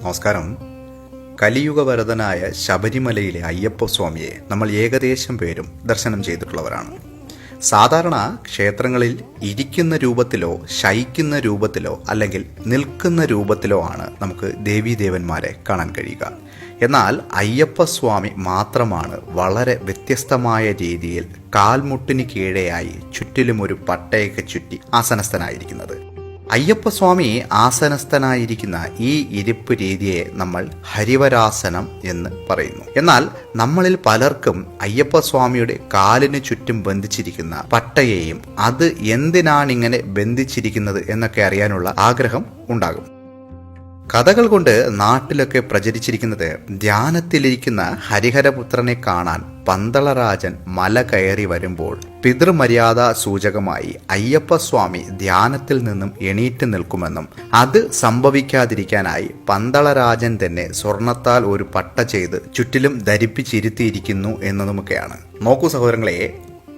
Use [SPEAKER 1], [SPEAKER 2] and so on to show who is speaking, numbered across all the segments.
[SPEAKER 1] നമസ്കാരം. കലിയുഗവരദനായ ശബരിമലയിലെ അയ്യപ്പസ്വാമിയെ നമ്മൾ ഏകദേശം പേരും ദർശനം ചെയ്തിട്ടുള്ളവരാണ്. സാധാരണ ക്ഷേത്രങ്ങളിൽ ഇരിക്കുന്ന രൂപത്തിലോ ശയിക്കുന്ന രൂപത്തിലോ അല്ലെങ്കിൽ നിൽക്കുന്ന രൂപത്തിലോ ആണ് നമുക്ക് ദേവീദേവന്മാരെ കാണാൻ കഴിയുക. എന്നാൽ അയ്യപ്പസ്വാമി മാത്രമാണ് വളരെ വ്യത്യസ്തമായ രീതിയിൽ കാൽമുട്ടിന് കീഴെയായി ചുറ്റിലും ഒരു പട്ടയൊക്കെ ചുറ്റി ആസനസ്ഥനായിരിക്കുന്നത്. അയ്യപ്പസ്വാമി ആസനസ്ഥനായിരിക്കുന്ന ഈ ഇരിപ്പ് രീതിയെ നമ്മൾ ഹരിവരാസനം എന്ന് പറയുന്നു. എന്നാൽ നമ്മളിൽ പലർക്കും അയ്യപ്പസ്വാമിയുടെ കാലിന് ചുറ്റും ബന്ധിച്ചിരിക്കുന്ന പട്ടയെയും അത് എന്തിനാണിങ്ങനെ ബന്ധിച്ചിരിക്കുന്നത് എന്നൊക്കെ അറിയാനുള്ള ആഗ്രഹം ഉണ്ടാകും. കഥകൾ കൊണ്ട് നാട്ടിലൊക്കെ പ്രചരിച്ചിരിക്കുന്നത് ധ്യാനത്തിലിരിക്കുന്ന ഹരിഹരപുത്രനെ കാണാൻ പന്തളരാജൻ മല കയറി വരുമ്പോൾ പിതൃമര്യാദ സൂചകമായി അയ്യപ്പസ്വാമി ധ്യാനത്തിൽ നിന്നും എണീറ്റ് നിൽക്കുമെന്നും അത് സംഭവിക്കാതിരിക്കാനായി പന്തളരാജൻ തന്നെ സ്വർണത്താൽ ഒരു പട്ട ചെയ്ത് ചുറ്റിലും ധരിപ്പിച്ചിരുത്തിയിരിക്കുന്നു എന്നതുമൊക്കെയാണ്. നോക്കൂ സഹോദരങ്ങളെ,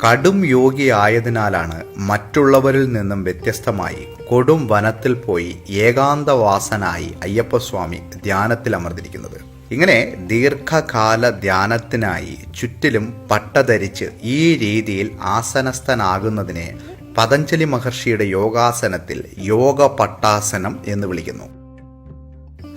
[SPEAKER 1] കടും യോഗിയായതിനാലാണ് മറ്റുള്ളവരിൽ നിന്നും വ്യത്യസ്തമായി കൊടും വനത്തിൽ പോയി ഏകാന്തവാസനായി അയ്യപ്പസ്വാമി ധ്യാനത്തിൽ അമർന്നിരിക്കുന്നത്. ഇങ്ങനെ ദീർഘകാല ധ്യാനത്തിനായി ചുറ്റിലും പട്ട ധരിച്ച് ഈ രീതിയിൽ ആസനസ്ഥനാകുന്നതിനെ പതഞ്ജലി മഹർഷിയുടെ യോഗാസനത്തിൽ യോഗ പട്ടാസനം എന്ന് വിളിക്കുന്നു.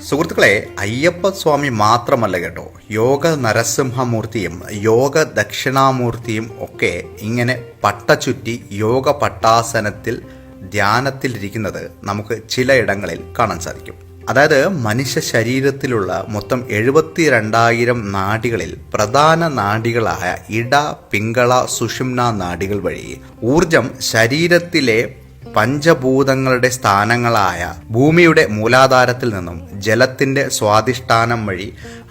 [SPEAKER 1] സുഹൃത്തുക്കളെ, അയ്യപ്പസ്വാമി മാത്രമല്ല കേട്ടോ, യോഗ നരസിംഹമൂർത്തിയും യോഗ ദക്ഷിണാമൂർത്തിയും ഒക്കെ ഇങ്ങനെ പട്ട ചുറ്റി യോഗ പട്ടാസനത്തിൽ ധ്യാനത്തിലിരിക്കുന്നത് നമുക്ക് ചിലയിടങ്ങളിൽ കാണാൻ സാധിക്കും. അതായത് മനുഷ്യ ശരീരത്തിലുള്ള മൊത്തം 72,000 നാഡികളിൽ പ്രധാന നാഡികളായ ഇട, പിംഗള, സുഷുമ്ന നാഡികൾ വഴി ഊർജം ശരീരത്തിലെ പഞ്ചഭൂതങ്ങളുടെ സ്ഥാനങ്ങളായ ഭൂമിയുടെ മൂലാധാരത്തിൽ നിന്നും ജലത്തിന്റെ സ്വാധിഷ്ഠാനം വഴി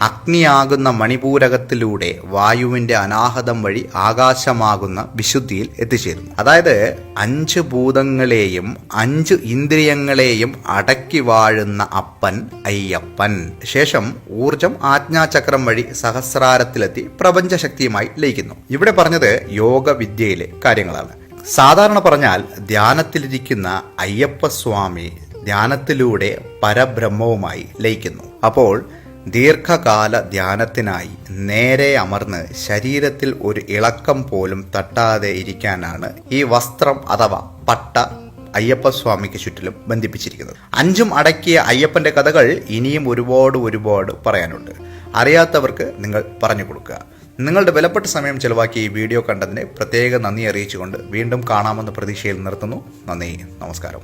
[SPEAKER 1] അഗ്നിയാകുന്ന മണിപൂരകത്തിലൂടെ വായുവിന്റെ അനാഹതം വഴി ആകാശമാകുന്ന വിശുദ്ധിയിൽ എത്തിച്ചേരുന്നു. അതായത് 5 ഭൂതങ്ങളെയും 5 ഇന്ദ്രിയങ്ങളെയും അടക്കി വാഴുന്ന അപ്പൻ അയ്യപ്പൻ. ശേഷം ഊർജം ആജ്ഞാചക്രം വഴി സഹസ്രാരത്തിലെത്തി പ്രപഞ്ചശക്തിയുമായി ലയിക്കുന്നു. ഇവിടെ പറഞ്ഞത് യോഗവിദ്യയിലെ കാര്യങ്ങളാണ്. സാധാരണ പറഞ്ഞാൽ ധ്യാനത്തിലിരിക്കുന്ന അയ്യപ്പസ്വാമി ധ്യാനത്തിലൂടെ പരബ്രഹ്മവുമായി ലയിക്കുന്നു. അപ്പോൾ ദീർഘകാല ധ്യാനത്തിനായി നേരെ അമർന്ന് ശരീരത്തിൽ ഒരു ഇളക്കം പോലും തട്ടാതെ ഇരിക്കാനാണ് ഈ വസ്ത്രം അഥവാ പട്ട അയ്യപ്പസ്വാമിക്ക് ചുറ്റിലും ബന്ധിപ്പിച്ചിരിക്കുന്നത്. 5 അടക്കിയ അയ്യപ്പന്റെ കഥകൾ ഇനിയും ഒരുപാട് പറയാനുണ്ട്. അറിയാത്തവർക്ക് നിങ്ങൾ പറഞ്ഞു കൊടുക്കുക. നിങ്ങളുടെ വിലപ്പെട്ട സമയം ചെലവാക്കി ഈ വീഡിയോ കണ്ടതിന് പ്രത്യേക നന്ദി അറിയിച്ചുകൊണ്ട് വീണ്ടും കാണാമെന്ന പ്രതീക്ഷയിൽ നിർത്തുന്നു. നന്ദി, നമസ്കാരം.